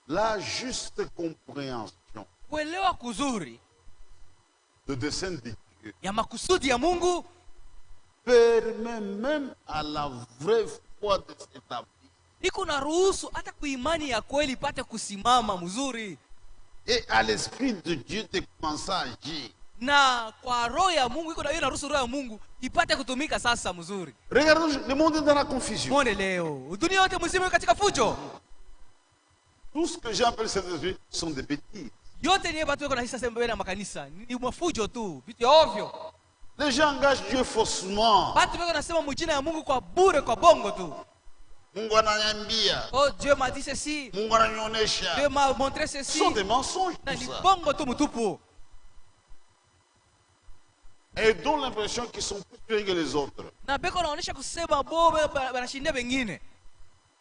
La juste compréhension kuelewa kuzuri de dessein de Dieu ya makusudi ya Mungu permet même à la vraie foi de s'établir. iko na ruhusu hata kuimani ya kweli ipate kusimama mzuri, Et à l'Esprit de Dieu de commencer à agir. na kwa roho ya Mungu iko na hiyo, naruhusu roho ya Mungu ipate kutumika sasa mzuri. Regardez, le monde est dans la confusion. Mwone leo dunia yote mzima iko katika fujo, Tout ce que j'appelle ces esprits sont des bêtises. yote ni watu wako na hisa sema na makanisa ni mafujo tu, vitu ya ovyo. Les gens engagent Dieu faussement. Watu wako nasema mjina ya Mungu kwa bure, kwa bongo tu. Mungu ananiambia, Oh, Dieu m'a dit ceci, Mungu ananionyesha. Dieu m'a montré Ce ceci, sont des mensonges na tout ni ça. bongo tu mtupu, Et dont l'impression qu'ils sont plus pires que les autres. na beko naonesha kusema bobe banashindia wengine,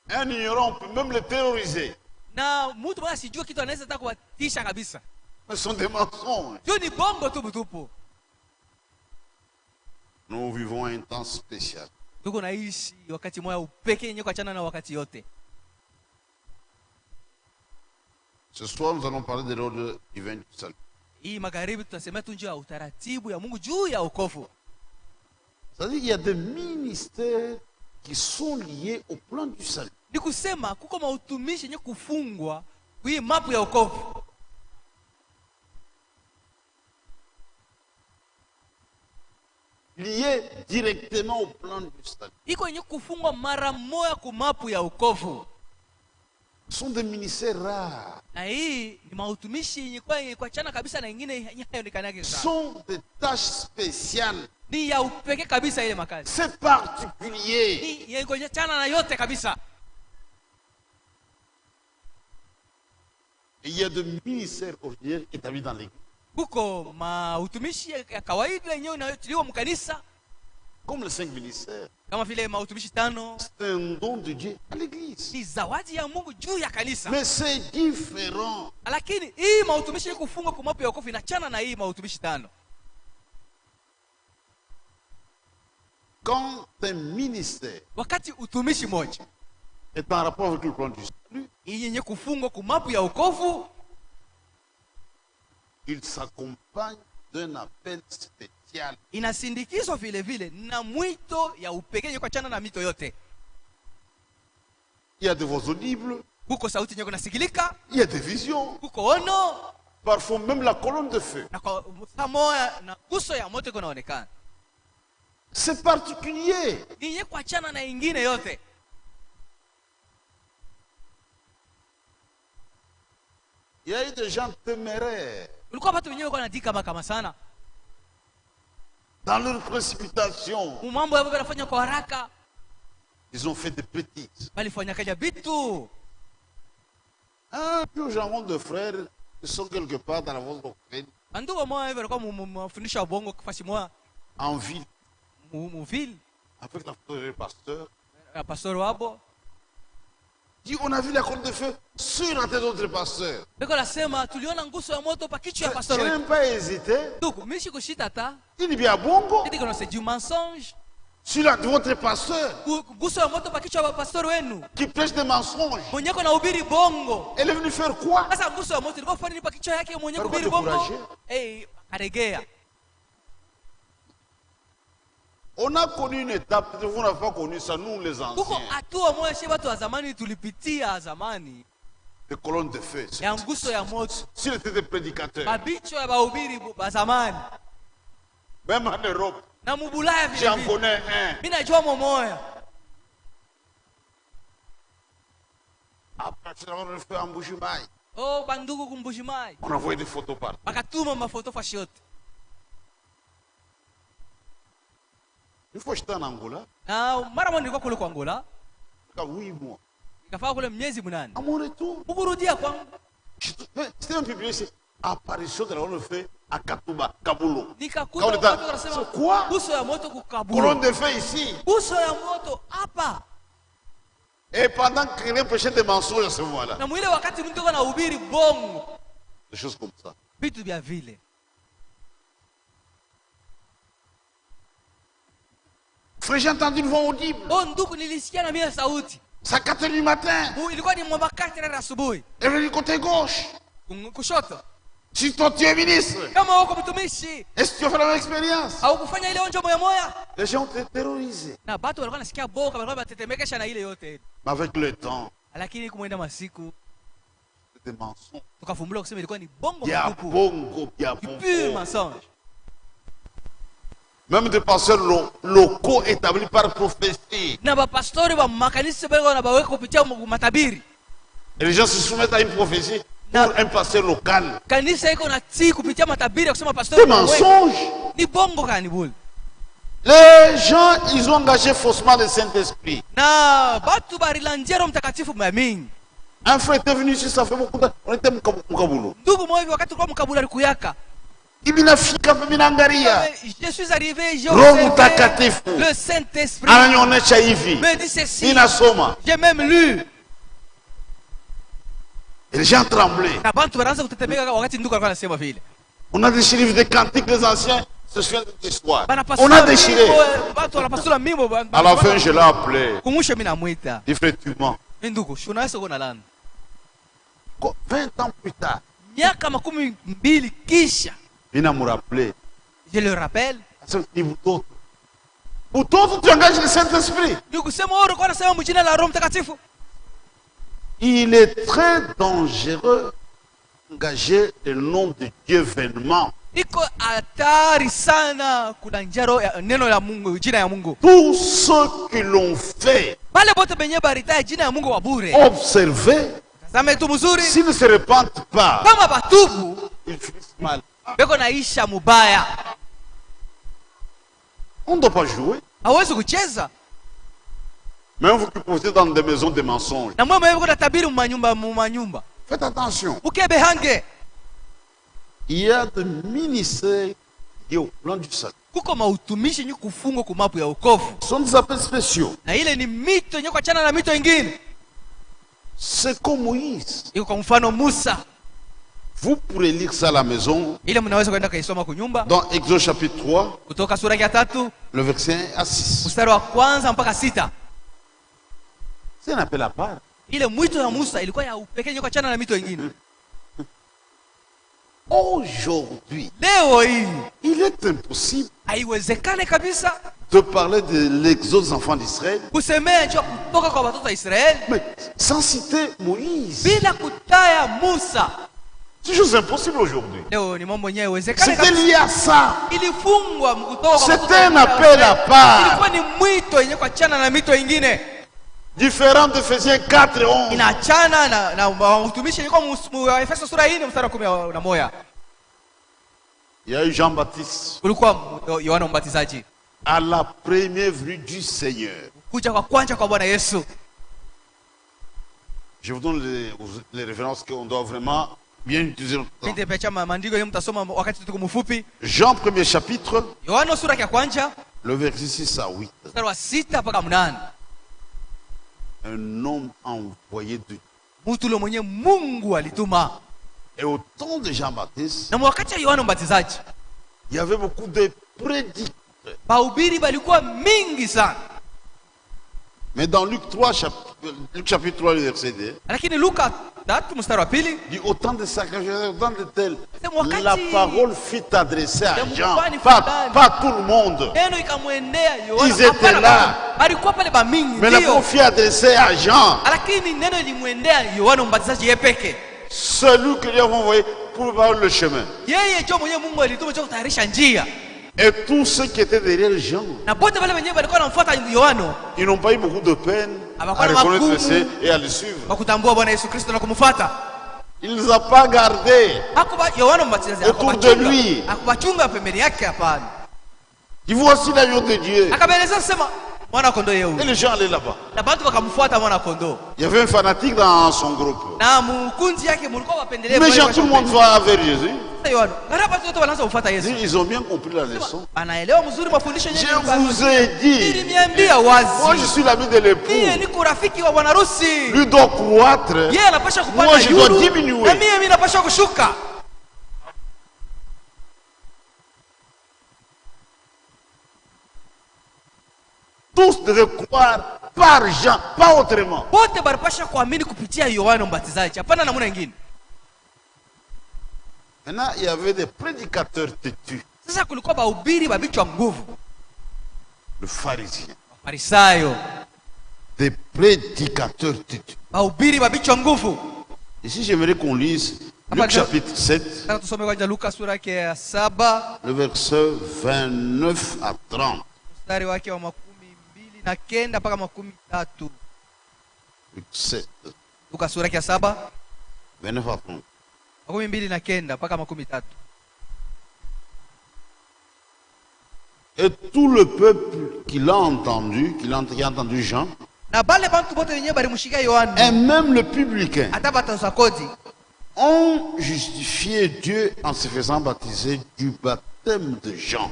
Un ignorant, on peut même le terroriser. na mtu mwana sijua kitu anaweza hata kuwatisha kabisa. Mais ce sont des mensonges. Hiyo ni bongo tu mtupu. Nous vivons un temps spécial. Tuko naishi wakati moja upekee yenye kuachana na wakati yote. Ce soir, nous allons parler de l'ordre divin du salut. Hii magharibi tutasema tu njoo ya utaratibu ya Mungu juu ya wokovu. C'est-à-dire qu'il y a des ministères qui sont liés au plan du salut. Ni kusema kuko mautumishi yenye kufungwa kwa hii mapu ya wokovu. Liés directement au plan du salut. Iko yenye kufungwa mara moja kwa mapu ya wokovu. Ce sont des ministères rares. Na hii ni mautumishi yenye kwa chana kabisa na nyingine yenye hayonekanake Ce sana. sont des tâches spéciales. Ni ya upekee kabisa ile makazi. C'est particulier. Ni yenye kwa chana na yote kabisa. Et il y a des ministères ordinaires établis dans l'Église. Kuko mautumishi ya kawaida yenyewe inayotiliwa mkanisa Comme les 5 ministères. kama vile mautumishi 5 C'est un don de Dieu à l'Église. ni zawadi ya Mungu juu ya kanisa. Mais c'est différent. Lakini hii mautumishi yenye kufungwa kwa mapu ya wokovu inachana na hii mautumishi 5. Quand un ministère Wakati utumishi moja est en rapport avec le plan du salut, hii yenye kufungwa kwa mapu ya wokovu il s'accompagne d'un appel spécial. inasindikizwa vile vile na mwito ya upekee yenye kuachana na mito yote. Il y a des voix audibles, Kuko sauti yenye kunasikilika, il y a des visions, kuko ono, parfois même la colonne de feu. na kwa saa moja na guso ya moto kunaonekana. C'est particulier. Ni yenye kuachana na ingine yote. Il y a eu des gens téméraires Ulikuwa watu wenyewe wanadika kama sana. dans leur précipitation. Mambo yao wanafanya kwa haraka, Ils ont fait des bêtises. walifanya kaja vitu. Puis aux gens de frères qui sont quelque part dans la voie doctrine, Ndugu moja hivi alikuwa mfundisha bongo kufasi moja en ville, mu ville, avec la photo du pasteur. pastor wabo. Dit, on a vu la colonne de feu sur la tête d'autres pasteurs. Beko nasema tuliona nguso ya moto pa kichwa ya Je pastor n'ai wetu. même pas hésité. Ndugu, mimi sikushita ta. Il dit bien bongo. Eti kono c'est du mensonge. Sur la de votre pasteur Nguso ya moto pa kichwa ya pastor wenu. qui prêche des mensonges. Mwenye ko nahubiri bongo. Elle est venue faire quoi? Sasa nguso ya moto ilikuwa fani pa kichwa yake mwenye Alikuwa kuhubiri bongo. découragé. Karegea. On a connu une étape, vous n'avez pas connu ça, nous les Kuko anciens. hatua moja shi watu wa zamani tulipitia zamani Des colonnes de feu. ya nguso ya moto. S'il était des prédicateurs, Mabicho ya bahubiri ba zamani. même en Europe, Na mubulaya vile j'en vile. connais un. Mimi najua momoya. Après, tu l'as fait en Bougimaï. Oh, bandugu kumbushimai. On a envoyé des photos partout. Bakatuma mafoto fashi yote. Une fois, j'étais en Angola, Na mara moja nilikuwa kule kwa Angola, il y a 8 mois. nikafaa kule miezi 8. À mon retour, Kukurudia kwangu c'était un publié, c'est apparition de la colonne de feu à Katouba, Kaboulou. nikakuta Quand on était- watu wanasema c'est quoi? nguso ya moto Colonne kukabulu. de feu ici. Nguso ya moto hapa. Et pendant que quelqu'un prêchait des mensonges à ce moment-là. Na mwile wakati mtu yuko anahubiri bongo. Des choses comme ça. Vitu vya vile. Frère, j'ai entendu une voix audible. Oh ndugu, nilisikia na mimi sauti. C'est à 4 heures du matin. Ilikuwa ni mwamba 4 asubuhi. Elle est du côté gauche. Kushoto. Si toi tu es ministre, Kama uko mtumishi, est-ce que tu as fait la même expérience? au kufanya ile onjo moya moya? Les gens ont été terrorisés. Na watu walikuwa nasikia boka, walikuwa batetemekesha na ile yote. Mais avec le temps, Lakini kumwenda masiku c'est des mensonges. tukafumbula kusema ilikuwa ni bongo Il y a mtupu. bongo, il y a Pur bongo. mensonge. Même des pasteurs locaux établis par prophétie. Na bapastori wa makanisa bego na baweka kupitia matabiri. Et les gens se soumettent à une prophétie pour un pasteur local. Kanisa iko na tii kupitia matabiri ya kusema Des pastori mensonges. ni bongo kani buli. Les gens, ils ont engagé faussement le Saint-Esprit. Na batu barilanjia Roho Mtakatifu mingi. Un frère était venu ici, ça fait beaucoup de temps. On était Mkaboulou. Ndugu mmoja wakati tulikuwa mkabula alikuyaka. Ibinafika binangaria. Je suis arrivé, j'ai Roho Mtakatifu le Saint-Esprit ananionyesha hivi. me dit ceci. Ninasoma. J'ai même lu. Et les gens tremblaient. Na bantu wanaanza kutetemeka wakati ndugu alikuwa anasema vile. On a déchiré des cantiques des anciens. Se souvient de cette histoire. Banapasula On a déchiré. Bantu wanapasula mimbo. À la fin, je l'ai appelé. Kumusha mimi namuita. Effectivement. Ndugu, unaweza kuona lana. 20 ans plus tard, Miaka 12 kisha. il a me rappelé. Je le rappelle. Pour toi, tu engages le Saint-Esprit. Ndugu, sema wewe ulikuwa unasema mjina la Roho Mtakatifu. Il est très dangereux d'engager le nom de Dieu vainement. Iko hatari sana kunanja neno la Mungu, jina ya Mungu. Tous ceux qui l'ont fait, Pale bote benye barita jina ya Mungu wa bure. observez, Tazame tu mzuri. s'ils ne se repentent pas, Kama batubu ils finissent mal. beko naisha mubaya. On ne doit pas jouer. Hawezi kucheza. Même vous qui posez dans des maisons de mensonges. Na mwe mwe kuna tabiri manyumba. Faites attention. Ukebe hange. Il y a des ministères qui au plan du salut. Kuko mautumishi nyu kufungwa kumapu ya wokovu. Ce sont des appels spéciaux. Na ile ni mito nyo kuachana na mito ingine. C'est comme Moïse. Iko kwa mfano Musa. Vous pourrez lire ça à la maison. Ile mnaweza kwenda kaisoma kunyumba. Dans Exode chapitre 3, Kutoka sura ya 3, le verset 1 à 6. mstari wa kwanza mpaka 6. C'est un appel à part. Ile mwito ya Musa ilikuwa ya upekee nyo kuachana na mito ingine. Aujourd'hui, Leo hii il est impossible haiwezekane kabisa de parler de l'exode des enfants d'Israël, kusemea njo kutoka kwa watoto wa Israeli mais sans citer Moïse. bila kutaya Musa. C'est chose impossible aujourd'hui. Leo ni mambo yenyewe haiwezekane C'était kabisa. lié à ça. Ilifungwa kutoka kwa C'était watoto wa un appel à Israeli. part. Ilikuwa ni mwito yenye kuachana na mito ingine. Différent d'Éphésiens 4 et 11. Inaachana na utumishi ilikuwa mu Efeso sura 4 mstari wa 11. Il y a eu Jean-Baptiste Kulikuwa Yohana Mbatizaji. à la première venue du Seigneur. Kuja kwa kwanza kwa Bwana Yesu. Je vous donne les références qu'on doit vraiment bien utiliser notre temps. Pende pecha maandiko yenu mtasoma wakati tuko mfupi. Jean, premier chapitre, Yohana sura ya kwanza le verset 6 à 8. mstari wa 6 mpaka 8. Un homme envoyé de Dieu. Mtu yule mwenye Mungu alituma. Et au temps de Jean-Baptiste, Na mwakati ya Yohana Mbatizaji, il y avait beaucoup de prédicteurs. bahubiri balikuwa mingi sana. Mais dans Luc chapitre 3, le verset 2, Lakini Luka 3 mstari wa 2, dit autant de sacrificateurs, autant de tels. C'est moi, La Kati. parole fut adressée à C'est Jean, moi, ni pas fulani. tout le monde. neno ikamwendea Yohana. Ils étaient Hapana, là. balikuwa pale ba mingi Mais la ndio. parole fut adressée à Jean, Lakini neno ilimwendea Yohana Mbatizaji yeye peke. celui que Dieu a envoyé pour préparer le chemin. Yeye ndio mwenye Mungu alituma cha kutayarisha njia. Et tous ceux qui étaient derrière Jean, Na bote wale wenyewe walikuwa wanamfuata Yohana, ils n'ont pas eu beaucoup de peine à Abakwana reconnaître magumu. le Seigneur et à le suivre. wakutambua Bwana Yesu Kristo na kumfuata. Il ne les a pas gardés. Hakuba Yohana Mbatizaji Autour de lui. akubachunga pembeni yake hapana. Ils voici l'agneau de Dieu. Akameleza sema mwana kondoo yeye Et huyu. les gens allaient là-bas. Na bantu wakamfuata mwana kondoo. Il y avait un fanatique dans son groupe. Na mkunzi yake mulikuwa wapendelea. Mais tout le monde va vers Jésus. Yohana. Ngara watu wote wanaanza kufuata Yesu. Ils ont bien compris la leçon. Anaelewa mzuri mafundisho Je yenyewe. vous ai dit, Nilimiambia wazi. moi je suis l'ami de Mie l'époux. niko rafiki wa bwana harusi. Lui doit croître. Yeye anapaswa kupanda Moi, je dois yulu. diminuer. Na mimi napaswa kushuka. Tous devaient croire par Jean, pas autrement. Wote baripasha kuamini kupitia Yohana Mbatizaji, hapana namna nyingine. Maintenant, il y avait des prédicateurs têtus. Sasa kulikuwa bahubiri babichwa nguvu, Le pharisien. Farisayo, Des prédicateurs têtus. bahubiri babichwa nguvu. Ici, j'aimerais qu'on lise Luc chapitre 7, Sasa tusome kwanza Luka sura yake ya 7 le verset 29 à 30. mstari wake wa 29 mpaka 30. Luc 7, Luka sura yake ya 7 29 à 30. 29 mpaka 30. Et tout le peuple qui l'a entendu, qui a entendu Jean, Na bale bantu bote wenyewe balimushika Yohana, et même le publicain, hata batoza kodi, ont justifié Dieu en se faisant baptiser du baptême de Jean.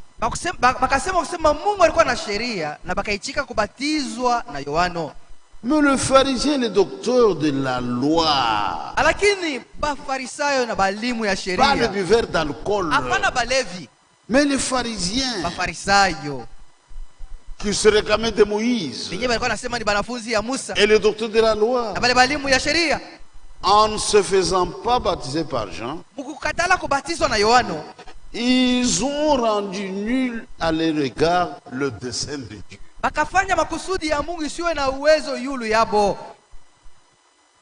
bakasema kusema Mungu alikuwa na sheria na bakaichika kubatizwa na Yohana. Mais le pharisien, le docteur de la loi, Lakini bafarisayo na balimu ya pas le sheria, buveur d'alcool, hapana balevi, mais les pharisiens bafarisayo qui se réclamaient de Moïse, wenyewe walikuwa nasema ni banafunzi ya Musa et le docteur de la loi, na bale balimu ya sheria, en ne se faisant pas baptiser par Jean, mukukatala kubatizwa na Yohana, ils ont rendu nul à leur regard le dessein de Dieu. bakafanya makusudi ya Mungu isiwe na uwezo yulu yabo.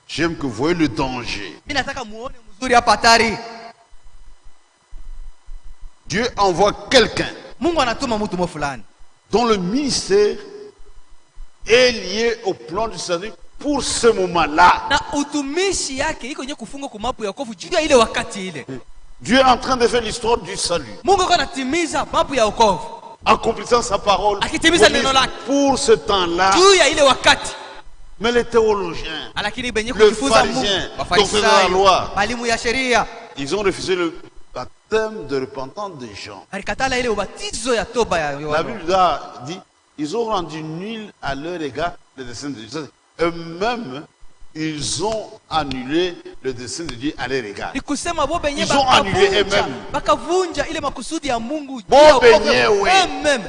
J'aime que vous voyez le danger. Mimi nataka muone mzuri hapa hatari. Dieu envoie quelqu'un Mungu anatuma mtu mmoja fulani dont le ministère est lié au plan du salut pour ce moment-là. na utumishi yake iko nye kufunga kumapu ya wokovu juu ya ile wakati ile. Dieu est en train de faire l'histoire du salut, Mungu yuko anatimiza mapu ya wokovu, accomplissant sa parole akitimiza neno lake pour ce temps-là. juu ya ile wakati. Mais les théologiens, Lakini benye le kujifunza Mungu, pharisien, docteur de la Wafarisayo, loi, balimu ya sheria, ils ont refusé le baptême de repentance de Jean. alikatala ile ubatizo ya toba ya La Yohana. Bible dit, ils ont rendu nul à leur égard le dessein de Dieu. Eux-mêmes, ils ont annulé le dessein de Dieu à leur égard. Ni kusema bo benye Ils ont annulé eux-mêmes. bakavunja ile makusudi ya Mungu juu Bo ya wokovu. benye we.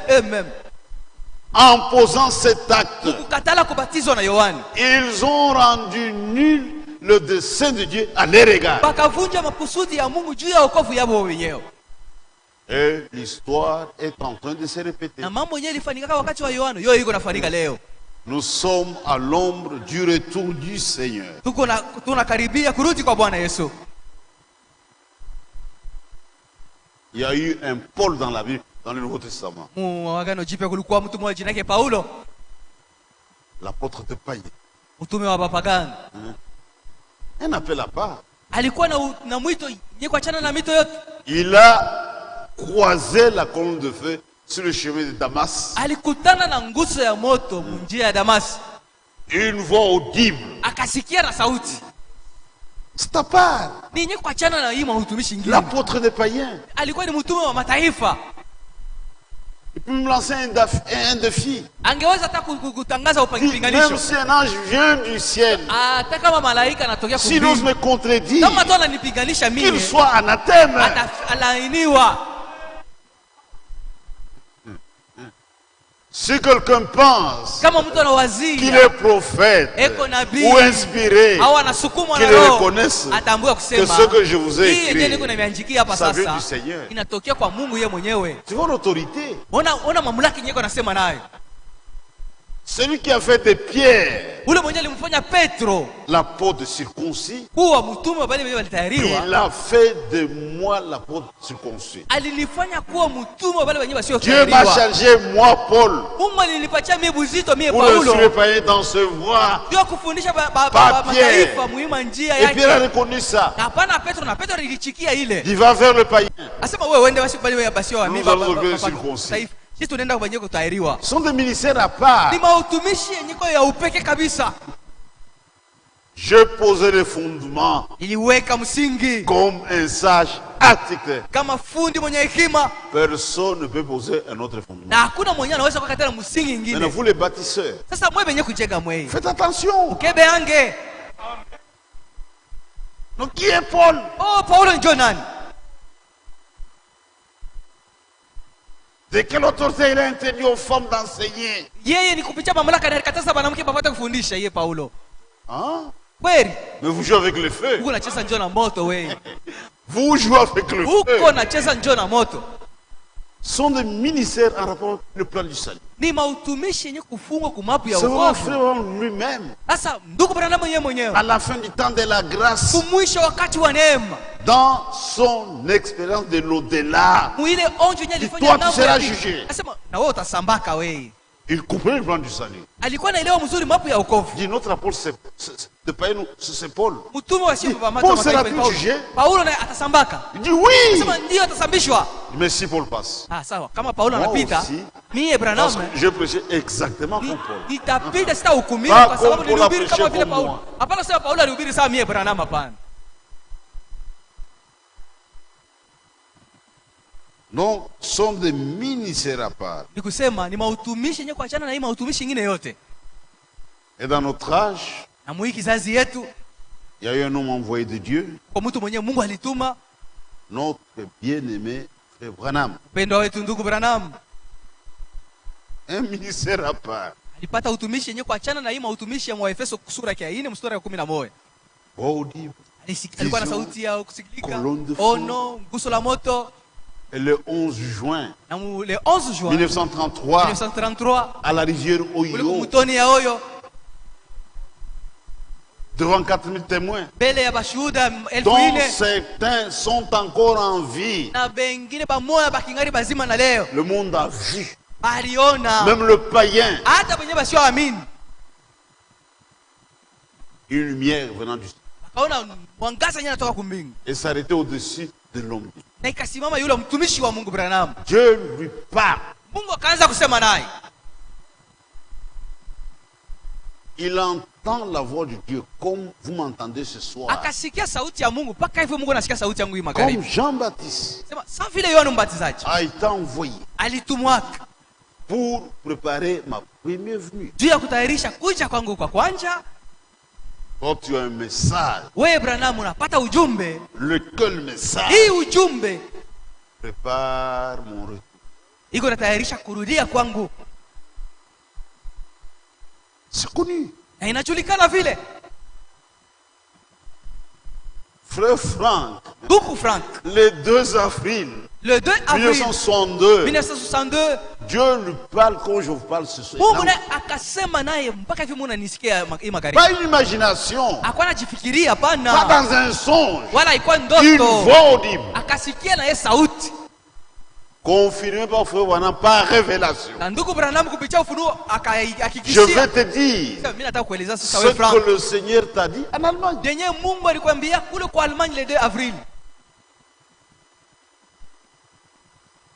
Eux-mêmes En posant cet acte, kukatala kubatizwa na Yohana, ils ont rendu nul le dessein de Dieu à leur égard. bakavunja makusudi ya Mungu juu ya wokovu yabo wenyewe. Et l'histoire est en train de se répéter. Na mambo yenyewe ilifanyika wakati wa Yohana, yo iko nafanyika leo. Nous sommes à l'ombre du retour du Seigneur. Tunakaribia kurudi kwa Bwana Yesu. Il y a eu un Paul dans la Bible, dans le Nouveau Testament. Agano Jipya kulikuwa mtu mmoja jina yake Paulo, L'apôtre de païen. mtume wa bapagani. Un appel à part. Alikuwa na mwito yenye kuachana na mito yote. Il a croisé la colonne de feu sur le chemin de Damas. Alikutana na nguzo ya moto munjia ya Damas, Une voix audible. akasikia na sauti. C'est à part. Ni yenye kuachana na hii mahutumishi ingine. L'apôtre des païens. Alikuwa ni mtume wa mataifa. Il peut me lancer un défi. Angeweza hata kutangaza Même upinganisho. si un ange vient du ciel, Hata kama malaika anatokea s'il ose kumbingu, me contredire, kama tu ananipiganisha qu'il mimi, soit anathème. atalaaniwa. Si quelqu'un pense Kama mtu qu'il anawazia est prophète eko nabii ou inspiré, au anasukumwa na qu'il roho, reconnaisse atambue que kusema ce que je vous ai hii yenyewe niko écrit, nimeandikia hapa ça vient sasa du Seigneur. inatokea kwa Mungu yeye mwenyewe. Tu vois l'autorité. Ona mamlaka yenyewe anasema nayo. Celui qui a fait de Pierre Ule mwenyewe alimfanya Petro l'apôtre circoncis, kuwa mtume wa wale walitayariwa, il a fait de moi l'apôtre circoncis. alinifanya kuwa mtume wa wale wenyewe wasio Dieu m'a tayariwa. chargé, moi Paul, Mungu alinipatia mimi buzito mimi pour le Paulo surveiller dans ce voie. ndio kufundisha Pierre. mataifa muhimu njia Et Pierre a yake. reconnu ça. Na hapana Petro, na Petro alilichikia ile. Il va vers le païen. Asema wewe uende basi bali wewe basi wa mimi Nous allons devenir circoncis. taifa. Sisi tunaenda kwa wenyewe kutahiriwa. Ce sont des ministères à part. Ni mautumishi yenye kwa ya upeke kabisa. Je posais les fondements Iliweka msingi comme un sage architecte. kama fundi mwenye hekima, Personne ne peut poser un autre fondement. na hakuna mwenye anaweza kukatana msingi Maintenant, nyingine. vous les bâtisseurs, Sasa mwe benye kujenga mwe faites attention. kebe ange. Donc, qui est Paul? Oh, Paulo ndio nani? De quelle autorité il a interdit aux femmes d'enseigner? Yeye ni kupitia mamlaka na alikataza mwanamke papata kufundisha yeye Paulo. Hein? Kweli? Mais vous jouez avec le feu. Uko nacheza njoo na moto wewe. Vous jouez avec le Uko feu. nacheza njoo na moto. Sont des ministères en rapport avec le plan du salut. Ni mautumishi yenye kufungwa kumapu ya C'est mon wokovu. frère lui-même. Sasa ndugu Branham yeye mwenyewe À la fin du temps de la grâce, kumwisho wakati wa neema dans son expérience de l'au-delà, muile onjo yenye alifanya toi tu nao seras ya pili. jugé. Asema na wewe utasambaka wewe. Il comprenait le plan du salut. Alikuwa naelewa mzuri mapu ya wokovu. Il dit notre apôtre, de païen, c'est Paul. Mtume wa sifa Paul mataifa sera Paulo. jugé. Paulo naye atasambaka. Il dit oui. Sema ndio atasambishwa. Mais si Paul passe, Ah sawa, kama Paulo Moi anapita, aussi, mie Branham parce que j'ai prêché exactement comme Paul. nitapita sitahukumiwa Pas kwa sababu comme Paul nilihubiri a kama prêché vile comme Paulo. moi. Hapana sema Paulo alihubiri sawa mie Branham hapana. Non, sont des ministères à part. Ni kusema ni mautumishi yenye kuachana na hii mautumishi nyingine yote. Et dans notre âge, Na mwiki kizazi yetu il y a eu un homme envoyé de Dieu, kwa mtu mwenyewe Mungu alituma notre bien-aimé frère Branham. mpendwa wetu ndugu Branham. Un ministère à part. Alipata utumishi yenye kuachana na hii mautumishi ya Waefeso sura ya 4 mstari wa 11. Audible. Alikuwa na Vision, sauti ya kusikilika, colonne de feu. ono, nguso la moto. Et le 11 juin Na le 11 juin 1933, 1933 à la rivière ule Oyo, kumutoni ya Oyo devant 4000 témoins, mbele ya bashuhuda dont 1000 certains sont encore en vie. na bengine pamoja bakingari bazima na leo Le monde a vu, aliona même le païen, hata wenyewe basioamini une lumière venant du ciel akaona mwangaza yenyewe anatoka kumbingu et s'arrêter au-dessus de l'homme. na ikasimama yule mtumishi wa Mungu Branham. Dieu lui parle. Mungu akaanza kusema naye, Il entend la voix de Dieu comme vous m'entendez ce soir. akasikia sauti ya Mungu mpaka hivyo Mungu anasikia sauti yangu hii Comme magharibi. Jean-Baptiste Sema sawa vile Yohana Mbatizaji a été envoyé alitumwaka pour préparer ma première venue. juu ya kutayarisha kuja kwangu kwa kwanja. Quand tu as un message, Wewe Branham unapata ujumbe, lequel message hii ujumbe prépare mon retour. iko natayarisha kurudia kwangu, C'est connu. na inajulikana vile. Frère Franck, Ndugu Frank, le 2 avril le 2 avril 1962, 1962 Dieu lui parle comme je vous parle ce soir. Mungu naye akasema naye mpaka hivi mnanisikia hii magharibi. Pas une imagination, Hakuwa anajifikiria pas hapana, dans un songe, wala haikuwa une ndoto. voix audible, Akasikia na yeye sauti, confirmée par Frère Branham par révélation. na ndugu Branham kupitia ufunuo Je akahakikishia. vais te dire Sasa mimi nataka kueleza sasa ce wewe Frank, que le Seigneur t'a dit en Allemagne. yenye Mungu alikwambia kule kwa Allemagne le 2 avril.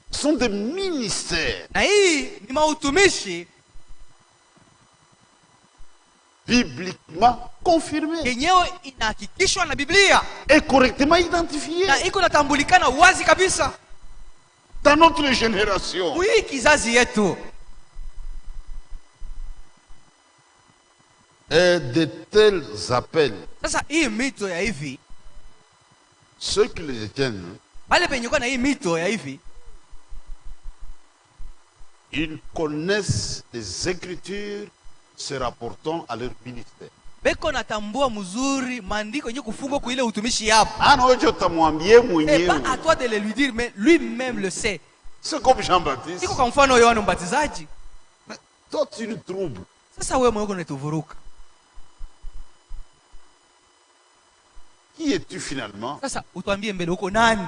Ce sont des ministères Na hii ni mautumishi bibliquement confirmés yenyewe inahakikishwa na Biblia et correctement identifiés na iko natambulikana wazi kabisa dans notre génération. hii kizazi yetu. Et de tels appels, Sasa hii mito ya hivi, ceux qui les détiennent, pale penye kwa na hii mito ya hivi, ils connaissent les Écritures se rapportant à leur ministère. beko natambua mzuri maandiko yenye kufungwa kwa ile utumishi hapo. Anojo tamwambie Et mwenyewe. pas à toi de le lui dire, mais lui-même le sait. C'est comme Jean-Baptiste. Iko kwa mfano Yohana Mbatizaji. Mais toi, tu nous troubles. Sasa wewe moyo unatuvuruka. Qui es-tu finalement? Sasa utuambie mbele uko nani?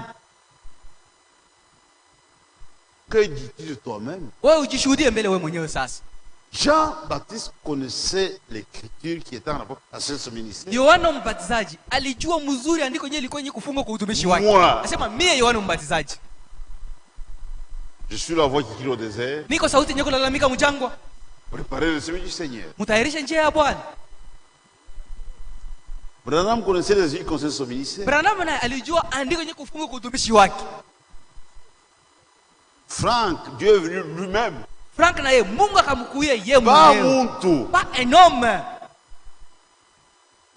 Que dis-tu de toi-même? Wewe ujishuhudie mbele wewe mwenyewe sasa. Jean-Baptiste connaissait l'écriture qui était en rapport à ce ministère. Yohana Mbatizaji alijua mzuri andiko yenyewe ilikuwa yenye kufungwa kwa utumishi wake. Moi. Anasema mie Yohana Mbatizaji Je suis la voix qui crie au désert. niko sauti yenye kulalamika mjangwa, Préparez le chemin du Seigneur. mtayarishe njia ya Bwana. Branham connaissait les yeux concernant son ministère. Branham naye alijua andiko yenye kufungwa kwa utumishi wake. Franck, Dieu est venu lui-même. Frank naye Mungu akamkuia yeye Pas mwenyewe. Muntu. Pas un homme.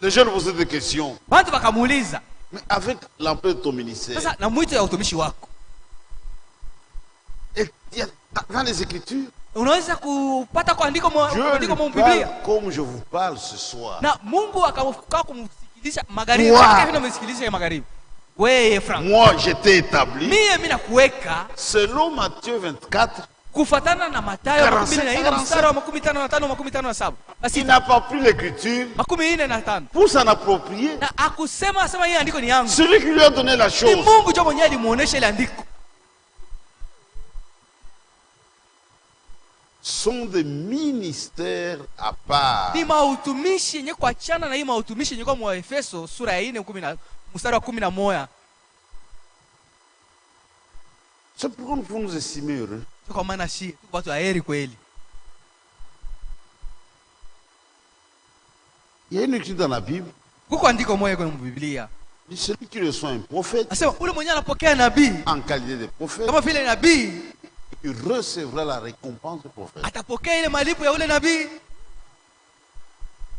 Les jeunes posaient des questions. Watu wakamuuliza, Mais avec l'ampleur de ton ministère, sasa na mwito ya utumishi wako, et il y a Dans les Écritures, unaweza kupata kwa andiko Dieu andiko lui mu Biblia. parle comme je vous parle ce soir. Na Mungu akakaa kumsikiliza magharibi, Wow. kama vile umsikiliza magharibi. Wewe Frank, Moi, j'étais établi mimi nakuweka selon Matthieu 24. kufatana na Mathayo 45, 24 mstari wa 55 57. Basi Il n'a pas pris l'écriture 45. pour s'en approprier. Na akusema asema hii andiko ni yangu. Celui qui lui a donné la Ni chose Mungu ndiye mwenyewe alimuonesha ile andiko. sont des ministères à part. Ni mautumishi yenye kuachana na hii mautumishi yenye kwa mu Efeso sura ya 4 mstari wa 11. C'est pourquoi nous pouvons nous estimer heureux. Kwa maana shi watu wa heri kweli. Il y a une écriture dans la Bible. Kuko andiko moja kwenye Biblia. Celui qui reçoit un prophète Asema ule mwenyewe anapokea nabii en qualité de prophète, kama vile nabii il recevra la récompense du prophète. atapokea ile malipo ya ule nabii.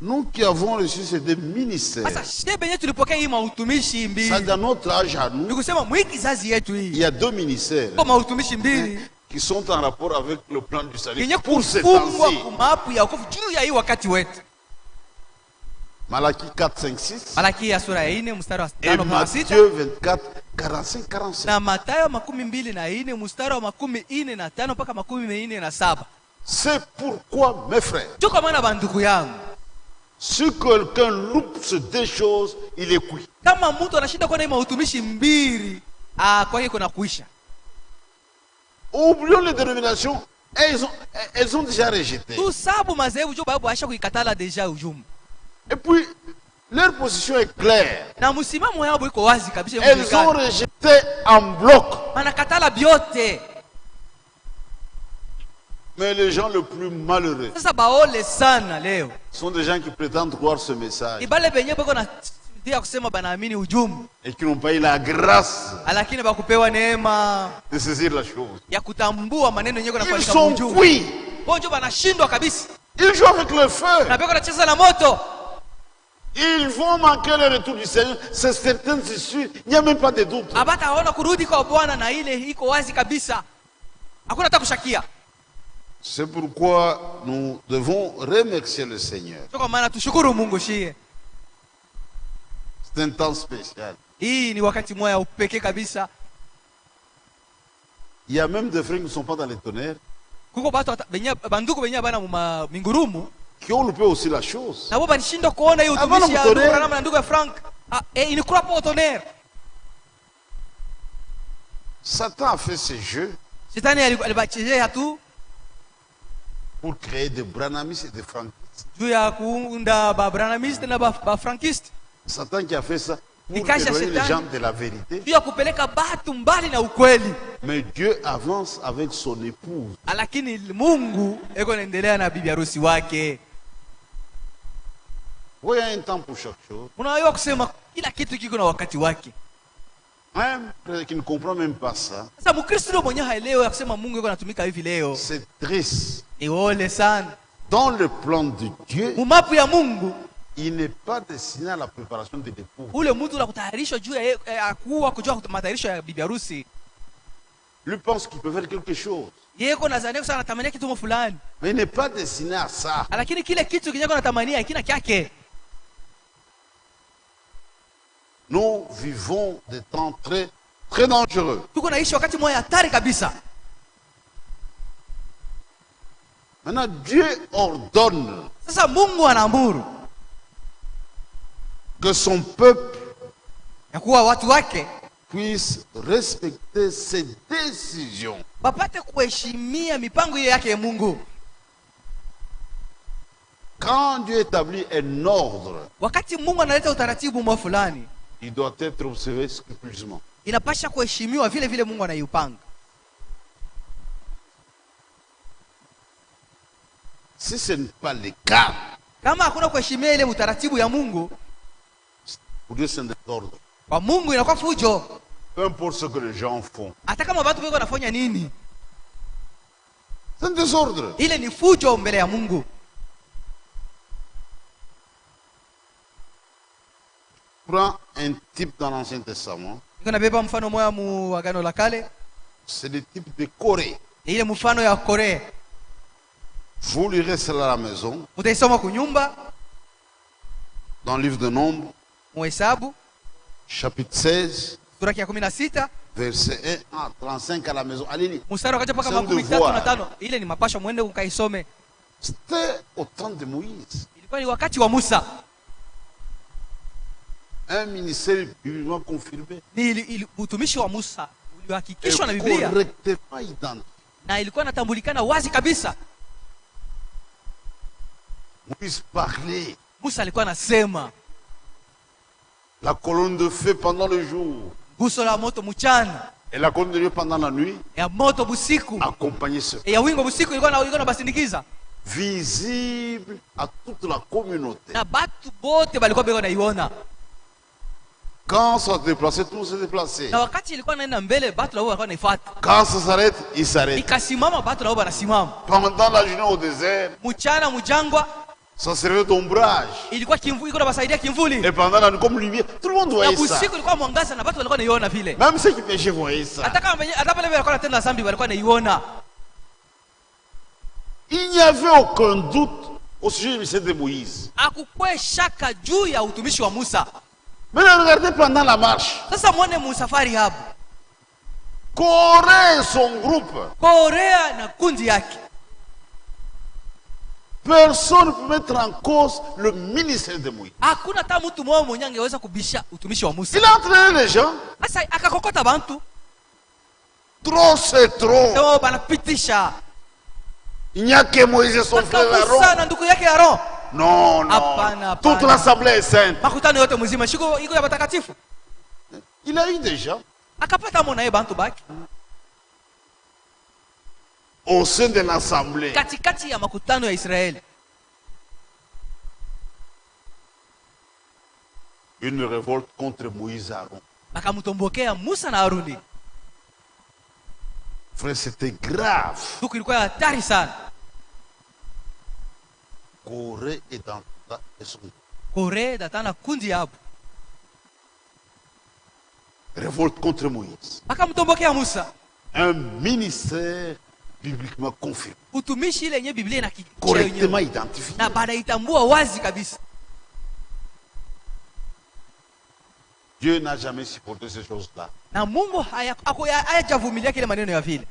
Nous qui avons reçu ces deux ministères, Sasa shie benye tulipokea hii mautumishi ça mbili. dans notre âge à nous, Ni kusema mwiki zazi yetu il hii. y a deux ministères Kwa mautumishi mbili qui sont en rapport avec le plan du salut yenye pour ces kufungwa temps-ci. kumapu ya wokovu juu ya hii wakati wetu. Malachie 4, 5, 6 Malaki ya sura ya 4 mstari wa et 5 mpaka 6 Matthieu 24, 45, 47. na Mathayo 24 mstari wa 45 mpaka 47. C'est pourquoi, mes frères, Tuko maana bandugu yangu, si quelqu'un loupe ces deux choses, il est cuit. kama mtu anashinda kuona hii mautumishi mbili, kwake kuna kuisha. Oublions les dénominations, elles ont déjà rejeté. Tusabu madhehebu juu babu aisha kuikatala deja ujumbe. Et puis, leur position est claire. Na msimamo yao iko wazi kabisa. Elles ont rejeté en bloc. Wanakatala biote. Mais les gens les plus malheureux Sasa baole sana leo sont des gens qui prétendent croire ce message ibale benye bako na dia kusema banaamini ujumbe, et qui n'ont pas eu la grâce lakini bakupewa neema de saisir la chose. ya kutambua maneno yenyewe na Ils kuandika sont ujumbe. cuits. Bonjo banashindwa kabisa. Ils jouent avec le feu. Na bako nacheza na moto. Ils vont manquer le retour du Seigneur. C'est certain, c'est sûr. Il n'y a même pas de doute. Abataona kurudi kwa Bwana, na ile iko wazi kabisa. Hakuna hata kushakia. C'est pourquoi nous devons remercier le Seigneur. Kwa maana tushukuru Mungu shie. C'est un temps spécial. Hii ni wakati moya upekee kabisa. Il y a même des frères qui ne sont pas dans les tonnerres, Kuko banduku benye bana mu mingurumu qui ont loupé aussi la chose. na wao banishindwa kuona hiyo Avant utumishi ya le ndugu tonnerre. na ndugu ya Frank. Il ne croit pas au tonnerre. Satan a fait ce jeu Shetani alibachezea tu pour créer des branamistes et des frankistes. juu ya kuunda ba branamiste na ba frankiste. Satan qui a fait ça pour Ikasha éloigner les Shetani. gens de la vérité. Juu ya kupeleka batu mbali na ukweli. Mais Dieu avance avec son épouse. Lakini Mungu eko naendelea na bibi harusi wake. Oui, il y a un temps pour chaque chose. Unaweza kusema kila kitu kiko na wakati wake. Un frère qui ne comprend même pas ça, Sasa Mkristo ndio mwenyewe haelewi kusema Mungu yuko anatumika hivi leo. c'est triste. Ni ole sana. Dans le plan de Dieu, Mumapu ya Mungu, il n'est pas destiné à la préparation de l'époux. ule mtu la kutayarishwa juu ya kuwa kujua matayarisho ya bibi harusi. Lui pense qu'il peut faire quelque chose. Yeye yuko nadhania sana anatamania kitu fulani. Mais il n'est pas destiné à ça. Lakini kile kitu kinyako anatamania hakina kyake. Nous vivons des temps très, très dangereux. Tuko naishi wakati mmoja hatari kabisa. Maintenant, Dieu ordonne Sasa Mungu anaamuru que son peuple ya kuwa watu wake puisse respecter ses décisions. wapate kuheshimia mipango hiyo yake ya Mungu. Quand Dieu établit un ordre, Wakati Mungu analeta utaratibu mwa fulani, il doit être observé scrupuleusement. inapasha kuheshimiwa vile vile Mungu anaipanga. Si ce n'est pas le cas, Kama hakuna kuheshimia ile utaratibu ya Mungu, pour Dieu c'est un désordre. kwa Mungu inakuwa fujo. Peu importe ce que les gens font. Hata kama watu wako wanafanya nini, C'est un désordre. ile ni fujo mbele ya Mungu. Prends un type dans l'Ancien Testament. Niko nabeba mfano moja mu Agano la Kale, C'est le type de Corée. ile mfano ya Korea. Vous lirez cela à la maison, Mutaisoma kunyumba, dans le livre de Nombre, Muhesabu, chapitre 16, sura ya 16, verset 1 à 35 à la maison. Allez-y. mstari wakaja mpaka Somme de 35. Ile ni mapasho, mwende ukaisome. C'était au temps de Moïse. Ilikuwa ni wakati wa Musa. Un ministère bibliquement confirmé. Ni utumishi wa Musa uliohakikishwa na Et Biblia correctement identifié. na ilikuwa inatambulikana wazi kabisa. Moïse parlait. Musa alikuwa anasema, La colonne de feu pendant le jour guso la moto mchana, et la colonne de feu pendant la nuit ya moto busiku, accompagnait ce ya wingo busiku ilikuwa inabasindikiza. visible à toute la communauté. Na batu bote balikuwa beko naiona. Quand ça se déplaçait, tout le monde se déplaçait. Na wakati ilikuwa naenda mbele, batu lao walikuwa naifuata. Quand ça s'arrête, il s'arrête. Ikasimama, batu lao wanasimama. Pendant la journée au désert, Mchana mjangwa ça servait d'ombrage. ilikuwa kimvuli, ilikuwa inabasaidia kimvuli. Et pendant la nuit, comme lumière, tout le monde Na voyait ça. busiku ilikuwa mwangaza na batu walikuwa naiona vile. Même ceux qui péchaient voyaient ça. Hata pale walikuwa wanatenda dhambi walikuwa naiona. Il n'y avait aucun doute au sujet du ministère de Moïse. Hakukwe shaka juu ya utumishi wa Musa. Maintenant, regardez pendant la marche. Sasa muone musafari hapo. Corée et son groupe. Korea na kundi yake. Personne ne peut mettre en cause le ministère de Moïse. Hakuna hata mtu mmoja mwenye angeweza kubisha utumishi wa Musa. Il a entraîné les gens. Sasa akakokota bantu. Trop, c'est trop. Ndio banapitisha. Il n'y a que Moïse et son frère Musa Aaron. na ndugu yake Aaron. Non, non. Hapana, hapana. Toute l'assemblée est sainte. Makutano yote mzima iko ya watakatifu. Il a eu des gens Akapata mona bantu baki. au sein de l'assemblée. Katikati ya makutano ya Israeli. Une révolte contre Moïse et Aaron. Bakamtombokea Musa na Haruni. Frère, c'était grave. Huku ilikuwa hatari sana. Corée est dans et son Korea datana kundi hapo. révolte contre Moïse. Bakamtombokea Musa. Un ministère bibliquement confirmé. Utumishi ile yenye Biblia Correctement identifié. na banaitambua wazi kabisa. Dieu n'a jamais supporté ces choses-là. Na Mungu hayajavumilia kile maneno ya vile.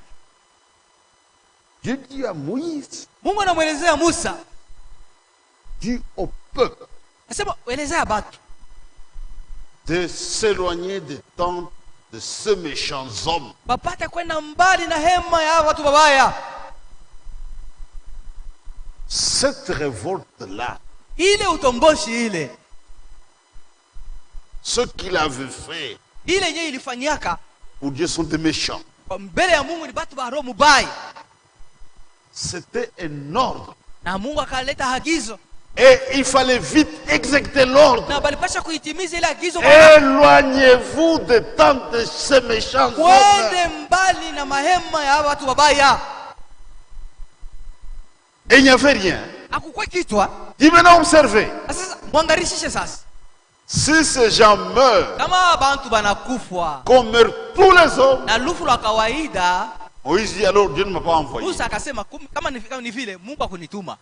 Dieu dit à Moïse, Mungu anamuelezea Musa, dit au peuple anasema elezea batu de s'éloigner des tentes de ces méchants hommes. bapate kwenda mbali na hema ya watu babaya. Cette révolte-là, Ile utomboshi ile, ce qu'il avait fait ile yenye ilifanyaka pour Dieu sont des méchants. kwa mbele ya Mungu ni batu ba roho mubaya. C'était un ordre. Na Mungu akaleta agizo Et il fallait vite exécuter l'ordre. na balipasha kuitimiza ile agizo. Éloignez-vous des tentes de ces méchants hommes. Kwende mbali na mahema ya watu babaya. Et il n'y avait rien. Hakukwa kitwa. Dis maintenant, observez. Sasa mwangarishishe sasa. Si ces gens meurent, Kama bantu banakufwa comme meurent tous les hommes, na lufu la kawaida, Moïse dit alors Dieu ne m'a pas envoyé. Musa akasema kama ni vile Mungu akunituma.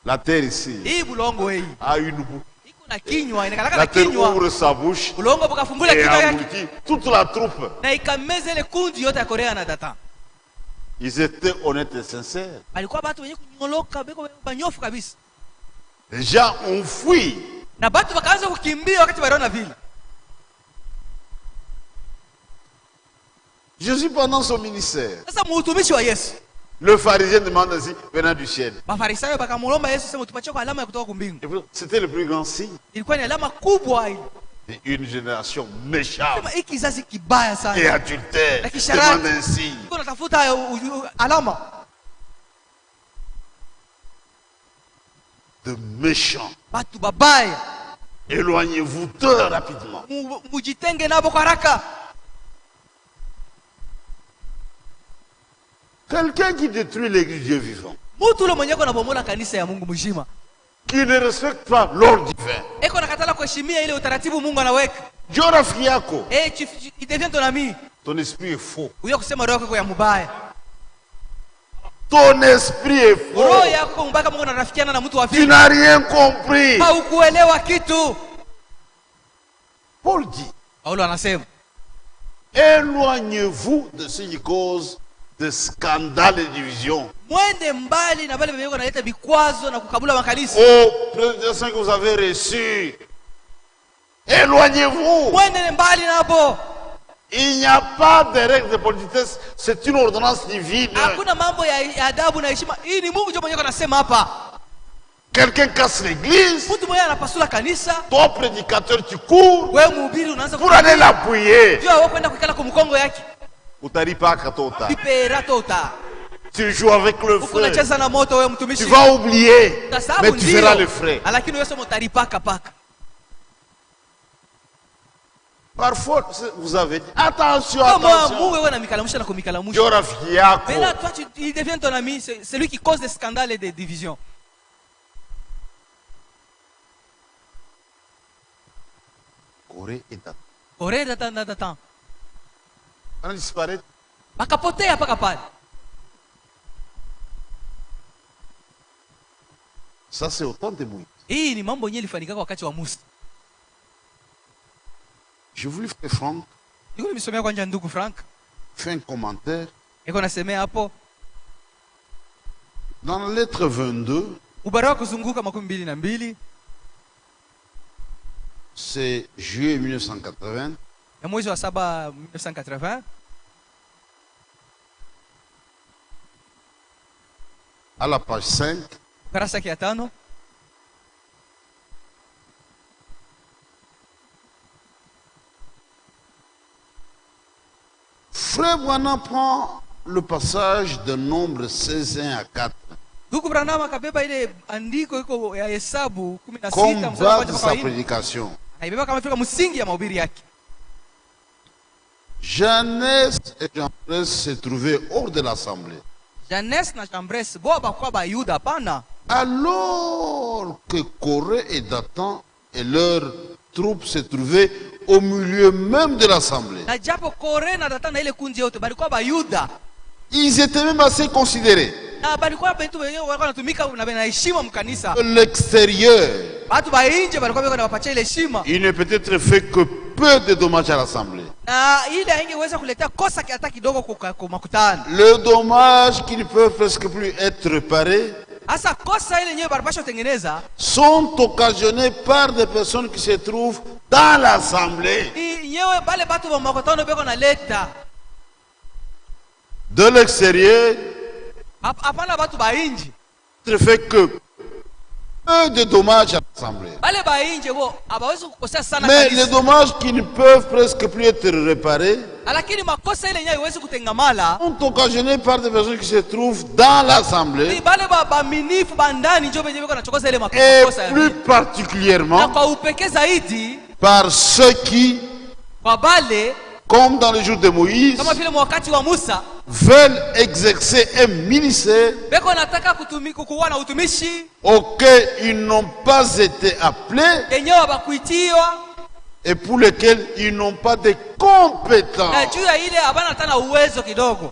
La terre ici Hii bulongo hii a une bouche. iko na kinywa, inakalaka La na terre kinywa. ouvre sa bouche Bulongo bukafumbula et kinywa yake engloutit toute la troupe. na ikameza ile kundi yote ya Korea na Datan. Ils étaient honnêtes et sincères. Balikuwa batu wenye kunyoloka beko banyofu kabisa. Les gens ont fui. Na batu wakaanza kukimbia wakati waliona vile. Jésus pendant son ministère, Sasa mtumishi wa Yesu, le pharisien demande ainsi venant du ciel. Mafarisayo bakamwomba Yesu sema tupatie kwa alama ya kutoka kumbingu. C'était le plus grand signe. Ilikuwa ni alama kubwa hii. Une génération méchante Sema hiki kizazi kibaya et sana. adultère Na kisharati. demande un signe. Kuna tafuta alama. De méchants. Batu babaya. Éloignez-vous d'eux rapidement. Mujitenge nabo kwa haraka. Quelqu'un qui détruit l'église Dieu vivant, Mtu ule mwenye na bomola kanisa ya Mungu mzima, qui ne respecte pas l'ordre divin. eko nakatala kuheshimia ile utaratibu Mungu anaweka. Dieu rafiki yako, Il devient ton ami. ton esprit est faux. Uyo kusema roho yako ya mubaya. Ton esprit est faux. roho yako mbaka Mungu anarafikiana na mtu wa Tu vile. n'as rien compris. Haukuelewa kitu. Paul dit, Paulo anasema, éloignez-vous de ce qui cause de scandales et divisions. mwende mbali na wale wenye wanaleta vikwazo na kukabula makanisa. Aux prédications que vous avez reçues, éloignez-vous. Mwende mbali napo. Il n'y a pas de règle de politesse, c'est une ordonnance divine. Hakuna mambo ya adabu na heshima. Hii ni Mungu ndiye mwenyewe anasema hapa. Quelqu'un casse l'église, Mtu mwenyewe anapasula kanisa, toi prédicateur tu cours wewe mhubiri unaanza pour aller l'appuyer. Jua wewe kwenda kukala kwa mkongo yake. Utaripaka tota. Pipera tota. Tu joues avec le Uko feu. unacheza na moto wewe mtumishi. Tu vas oublier, Utasabu mais tu ndio. feras les frais. Lakini wewe sema utaripaka paka. Parfois, vous avez dit, attention, Kama attention. Mungu wewe na mikalamusha na kumikalamusha. Ndio rafiki yako. Mais là, toi, il devient ton ami. C'est lui qui cause des scandales et des divisions. Corée et Datan. Corée d'atan. On a disparu. Bakapotea paka pale. Ça, c'est autant de Moïse. Hii ni mambo yenyewe ilifanyika wakati wa Musa. Je voulais faire Franck, Niko nimesomea kwa ndugu Frank. fait un commentaire. Niko nasemea hapo Dans la lettre 22, ubara wa kuzunguka 22 c'est juillet 1980. ya mwezi wa 7 1980. À la page 5, Ukurasa ya 5. Frère Branham prend le passage de Nombre 16, 1 à 4 Ndugu Branham akabeba ile andiko iko ya Hesabu 16 comme mstari wa base de kwanza sa mpaka 4. prédication. Akaibeba kama vile msingi ya mahubiri yake. Jeannès et Jambres se trouvaient hors de l'assemblée. Jannes na Jambres bo bakwa ba Yuda pana. Alors que Corée et Datan et leurs troupes se trouvaient au milieu même de l'assemblée. Na japo Kore na Datan na ile kundi yote balikuwa ba Yuda. Ils étaient même assez considérés. Na balikuwa betu wenyewe walikuwa wanatumika na heshima mkanisa. De l'extérieur, Watu ba nje balikuwa beko na wapatia ile heshima. il ne peut être fait que peu de dommages à l'assemblée. Na ile haingeweza kuletea kosa hata kidogo kwa makutano. Le dommage qui ne peut presque plus être réparé Hasa kosa ile yenyewe barabasha tengeneza sont occasionnés par des personnes qui se trouvent dans l'assemblée. yenyewe bale batu ba makutano beko na leta. De l'extérieur, Hapana batu ba nje. ne fait que peu de dommages à l'assemblée. Bale ba nje bo abawezi kukosea sana Mais les kanisa. dommages qui ne peuvent presque plus être réparés Lakini makosa ile yenyewe haiwezi kutengamala. sont occasionnés par des personnes qui se trouvent dans l'assemblée Ni bale ba minifu bandani ndio benye beko nachokoza ile et makosa ya plus dini. Na particulièrement kwa upekee zaidi par ceux qui, kwa bale comme dans les jours de Moïse, kama vile wakati wa Musa veulent exercer un ministère beko nataka kutumika kuwa na utumishi auquel ils n'ont pas été appelés yenyewe bakuitiwa et pour lesquels ils n'ont pas de na compétences. juu ya ile habana hata na uwezo kidogo.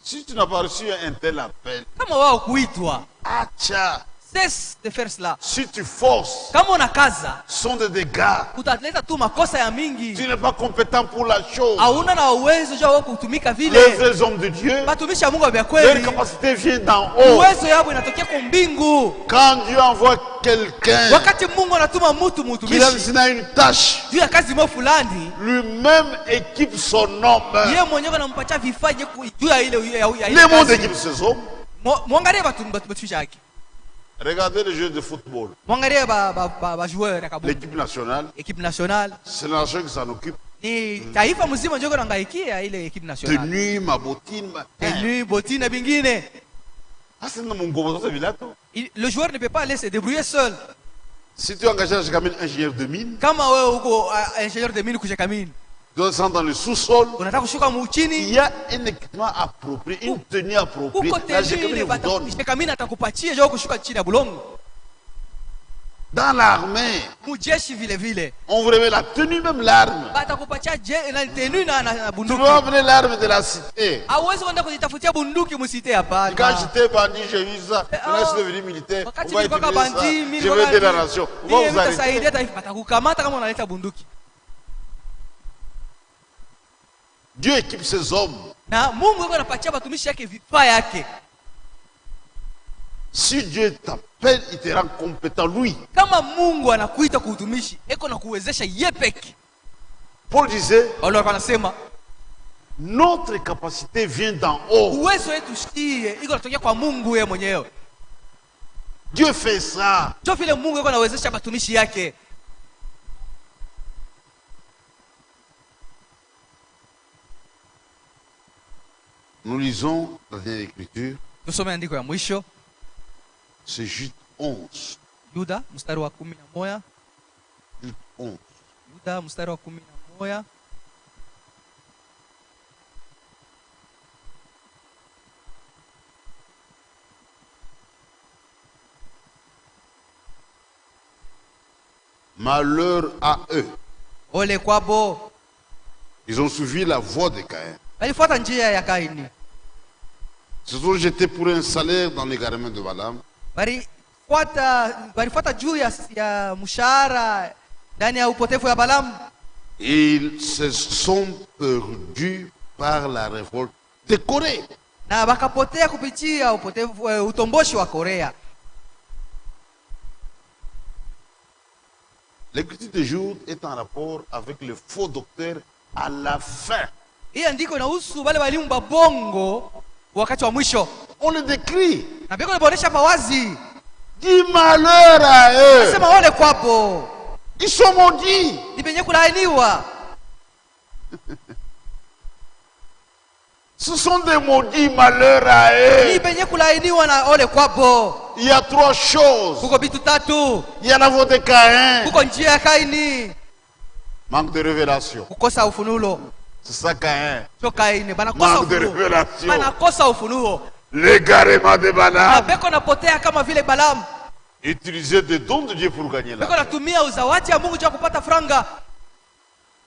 Si tu n'as pas reçu un tel appel, Kama wao kuitwa, acha, cesse de faire cela. si tu forces, Kama unakaza ce sont des dégâts. utaleta tu makosa ya Tu mingi. n'es pas compétent pour la chose. Hauna na uwezo juu wao kutumika Les vile. vrais hommes de Dieu, Batumishi wa Mungu wa leur kweli, capacité vient d'en haut. uwezo yao inatokea kwa mbingu. Quand Dieu envoie quelqu'un Wakati Mungu anatuma mtu qui a mtumishi destiné une tâche, juu ya kazi mo fulani, lui-même équipe son homme. yeye mwenyewe anampatia vifaa juu ya ile ya ile Le monde kazi. équipe ses hommes. Mwangalie batumishi yake. Regardez les jeux de football. Mwangalie ba joueur ya kabumbu. L'équipe nationale, Equipe nationale c'est la nation qui s'en occupe. ni taifa mzima ndio kunangaikia ile equipe nationale. Tenue, ma bottine, Tenue, bottine na bingine. Ah, c'est dans mon gros vilato. Le joueur ne peut pas aller se débrouiller seul. Si tu engages un ingénieur de mine, Kama wewe uko ingénieur de mine kushika mine, tu dois descendre dans le sous-sol. unataka kushuka Il chini, y a un équipement approprié, une tenue appropriée. uko La tenue Jécamine ile vous donne. shika mine atakupatia jao kushuka chini ya bulongo. Dans l'armée, mujeshi vile vile on vous remet la tenue, même l'arme. batakupatia na tenu na Tu bunduki. dois amener l'arme de la cité. Hauwezi kwenda kujitafutia bunduki msite, Quand hapana. j'étais bandit, j'ai vu ça. Maintenant, je suis devenu militaire. On Wakati va nilikuwa utiliser bandi, ça. mimi Je vais aider la nation. On va vous arrêter. nitasaidia taifa, batakukamata kama unaleta bunduki. Dieu équipe ses hommes. Na Mungu yuko anapatia watumishi yake vifaa yake. Si Dieu t'appelle, il te rend compétent, lui. Kama Mungu anakuita kuutumishi, eko na kuwezesha yeye peke. Paul disait, Paulo alikuwa anasema notre capacité vient d'en haut. uwezo wetu shie iko natokea kwa Mungu yeye mwenyewe. Dieu fait ça. Sio vile Mungu yuko anawezesha watumishi yake. Nous lisons la dernière écriture, Tusome andiko ya mwisho, c'est Jude 11. Yuda mstari wa 11. Jude 11. Yuda mstari wa 11. Malheur à eux. Ole kwabo, Ils ont suivi la voie de Caïn. walifuata njia ya Kaini. Ils se sont jetés pour un salaire dans l'égarement de Balaam. Walifuata juu ya mshahara ndani ya upotevu ya Balaam. Ils se sont perdus par la révolte de Corée. Na wakapotea kupitia upotevu utomboshi wa Korea. L'écriture de Jude est en rapport avec le faux docteur à la fin. Hii andiko inahusu wale walimu babongo wakati wa mwisho. On le décrit. Na biko inaonyesha hapa wazi. Dis malheur à eux. Sema ole kwapo. Ils sont maudits. Ni penye kulaaniwa. Ce sont des maudits, malheur à Ni eux. penye kulaaniwa na ole kwapo. Il y a trois choses. Kuko vitu tatu. Il y a la voie de Caïn. Kuko njia ya Kaini. Manque de révélation. Kukosa ufunuo. C'est ça Caïn. Sio Kaini, banakosa Manque de ufunuo. révélation. Banakosa ufunuo. L'égarement de Na Balaam. beko napotea kama vile Balaam. Utiliser des dons de Dieu pour gagner Beko la natumia uzawadi ya Mungu juu ya kupata franga.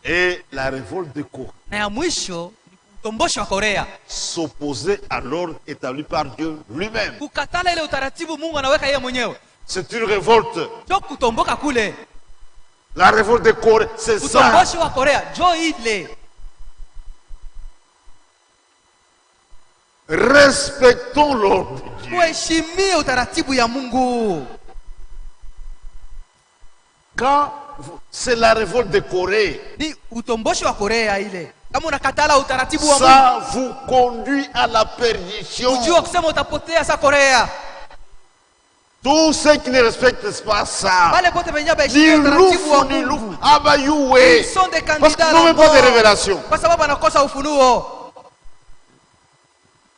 Et la révolte de Corée. Na ya mwisho ni utomboshi wa Korea. S'opposer à l'ordre établi par Dieu lui-même. Kukatala ile utaratibu Mungu anaweka yeye mwenyewe. C'est une révolte. Sio kutomboka kule. La révolte de Corée, c'est ça. Utomboshi wa Korea jo ile. Respectons l'ordre de Dieu. Tuheshimie utaratibu ya Mungu. Quand c'est la révolte de Corée, Ni utomboshi wa Korea ile. Kama unakatala utaratibu wa Mungu, ça vous conduit à la perdition. ujue kusema utapotea sa Korea. Tous ceux qui ne respectent pas ça, Wale pote wenye ni baheshimia utaratibu wa louf, ni louf, Mungu. abayoué. Ils sont des Parce candidats qu'ils n'ont même pas de révélation. kwa sababu anakosa ufunuo.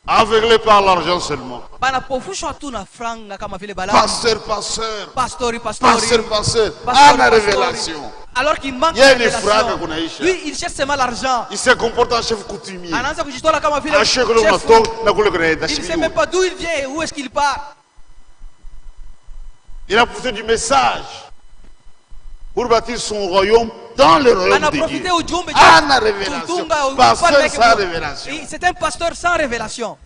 Aveuglés par l'argent seulement. Banapofushwa tu na franga kama vile Balaam. Pasteur. Pastor. Pasteur. Ah, la révélation. Alors qu'il manque Il y a de une franga révélation. qu'on a ici. Lui, il cherche seulement l'argent. Il se comporte en chef coutumier. Anaanza kujitola kama vile Un chef que l'on chef. attend, n'a qu'à le connaître. Il ne sait même pas d'où il vient et où est-ce qu'il part. Il a poussé du message pour bâtir son royaume dans le royaume Ana de profité Dieu. ujumbe Ah, la révélation. Pasteur sans révélation. C'est un pasteur sans révélation.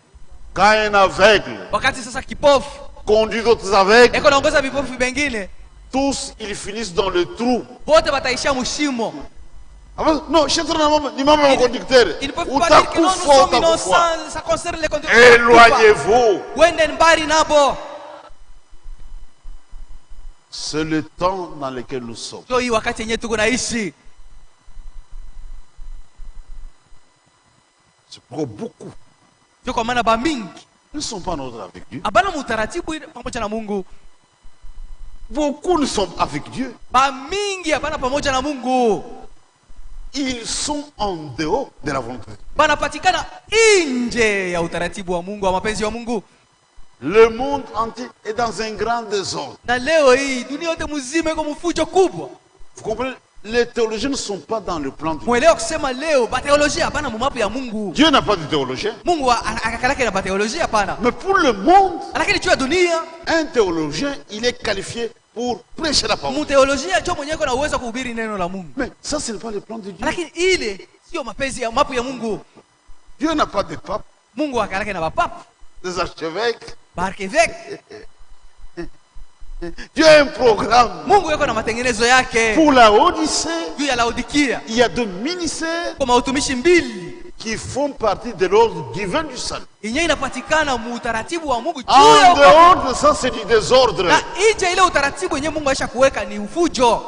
Quand un aveugle Wakati sasa kipofu conduit d'autres aveugles, eko naongoza vipofu vingine, tous ils finissent dans le trou. wote wataishia mshimo. Non, je suis ni même un conducteur. Ils ne peuvent pas dire que non, nous sommes innocents, ça concerne les conducteurs. Éloignez-vous. Wende mbali nabo. C'est le temps dans lequel nous sommes. So hii wakati yenyewe tuko naishi. C'est pour beaucoup. Sio kwa maana ba mingi Ils ne sont pas en ordre avec Dieu. abana mutaratibu pamoja na Mungu. Beaucoup ne sont avec Dieu. Ba mingi abana pamoja na Mungu. Ils sont en dehors de la volonté. Banapatikana nje ya utaratibu wa Mungu, wa mapenzi wa Mungu. Le monde entier est dans un grand désordre. Na leo hii dunia yote mzima iko mfujo kubwa. Vous comprenez? Les théologiens ne sont pas dans le plan de Dieu. Mwelewa kusema leo ba teolojia hapana mumapo ya Mungu. Dieu n'a pas de théologien. Mungu akakalake na ba teolojia hapana. Mais pour le monde, Lakini juu ya dunia un théologien, il est qualifié pour prêcher la parole. Mteolojia ndio mwenyewe kuna uwezo kuhubiri neno la Mungu. Mais ça, ce n'est pas le plan de Dieu. Lakini ile sio mapenzi ya mapu ya Mungu. Dieu n'a pas de pape, Mungu akalake na bapapa, des archevêques. barkevek. Dieu a un programme. Mungu yuko na matengenezo yake. Pour la Odyssée, Juu ya Laodikia il y a 2 ministères kwa mautumishi mbili qui font partie de l'ordre divin du salut. yenyewe inapatikana mu utaratibu wa Mungu juu En ya dehors de ça, c'est du désordre. na nje ile utaratibu yenyewe Mungu aisha kuweka ni ufujo.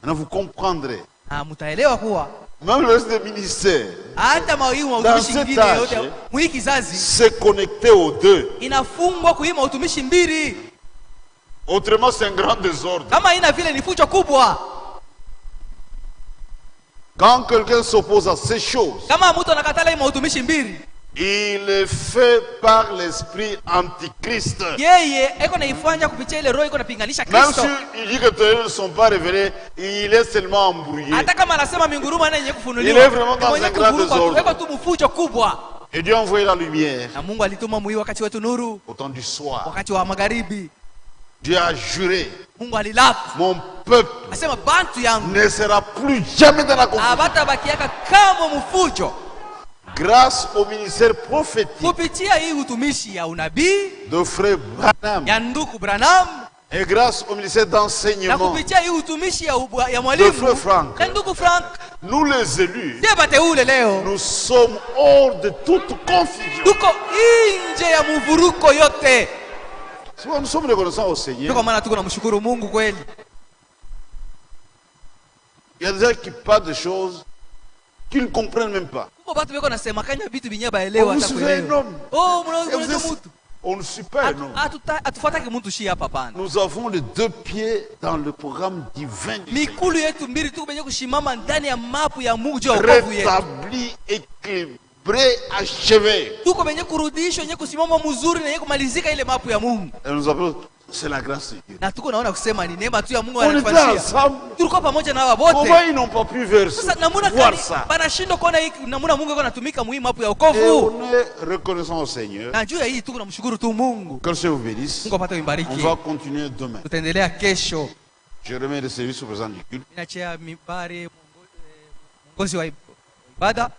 Maintenant, vous comprendrez. Mtaelewa kuwa Même le reste des ministères, hata mautumishi Dans cet ngine âge, yote mwiki kizazi c'est connecté aux deux. inafungwa kuima utumishi mbili. Autrement, c'est un grand désordre. Kama ina vile ni fujo kubwa. Quand quelqu'un s'oppose à ces choses, Kama mtu anakatala ima utumishi mbili, il est fait par l'esprit antichrist. yeye eko naifanya kupitia ile roho iko napinganisha Même Kristo. s'il dit que eux ne sont pas révélés, il est seulement embrouillé. Hata kama anasema minguruma na yenye Il kufunuliwa, est vraiment dans mwenye un grand kuvuruga, désordre. eko tu mfujo kubwa. Et Dieu a envoyé la lumière Na Mungu alituma mwi wakati wetu nuru, au temps du soir. wakati wa magharibi. Dieu a juré, Mungu alilapa, mon peuple asema bantu yangu ne sera plus jamais dans la confusion. abata bakiaka kama mfujo. Grâce au ministère prophétique Kupitia hii utumishi ya unabii de frère Branham ya ndugu Branham et grâce au ministère na d'enseignement kupitia hii utumishi ya de mwalimu frère Frank, na ndugu Frank, nous les élus, ndiye bateule leo nous sommes hors de toute confusion. tuko nje ya mvuruko yote. Nous sommes reconnaissants au Seigneur. Kwa maana tuko namshukuru Mungu kweli. Il y a des gens qui parlent de choses qu'ils ne comprennent même pas. Kuko batu beko nasema kanya vitu binye baelewa Vous hata suivez un kuelewa. homme. Oh, Et vous mnaona êtes- mtu. On ne suit pas un homme. Atufuatake mtu shi hapa pana. Nous avons les 2 pieds dans le programme divin du Mikulu yetu mbili tuko benye kushimama ndani ya mapu ya Mungu juu ya wokovu yetu. rétabli, équilibré, achevé. Tuko benye kurudishwa, yenye kusimama mzuri na yenye kumalizika ile mapu ya Mungu. Et nous appelons, c'est la grâce de Dieu. Na tuko naona kusema ni neema tu ya Mungu On était anatufanyia. ensemble. Tulikuwa pamoja na wao wote. Comment ils n'ont pas pu verser, Sasa namuna voir kani ça? banashindwa kuona hii namuna Mungu yuko anatumika muhimu mapu ya Et wokovu. on est reconnaissant au Seigneur. Na juu ya hii tuko namshukuru tu Mungu. Que le Seigneur vous bénisse. Mungu apate On kubariki. va continuer demain. Tutaendelea kesho. Je remets le service au président du culte. Ninachea mibare mwongozi wa ibada.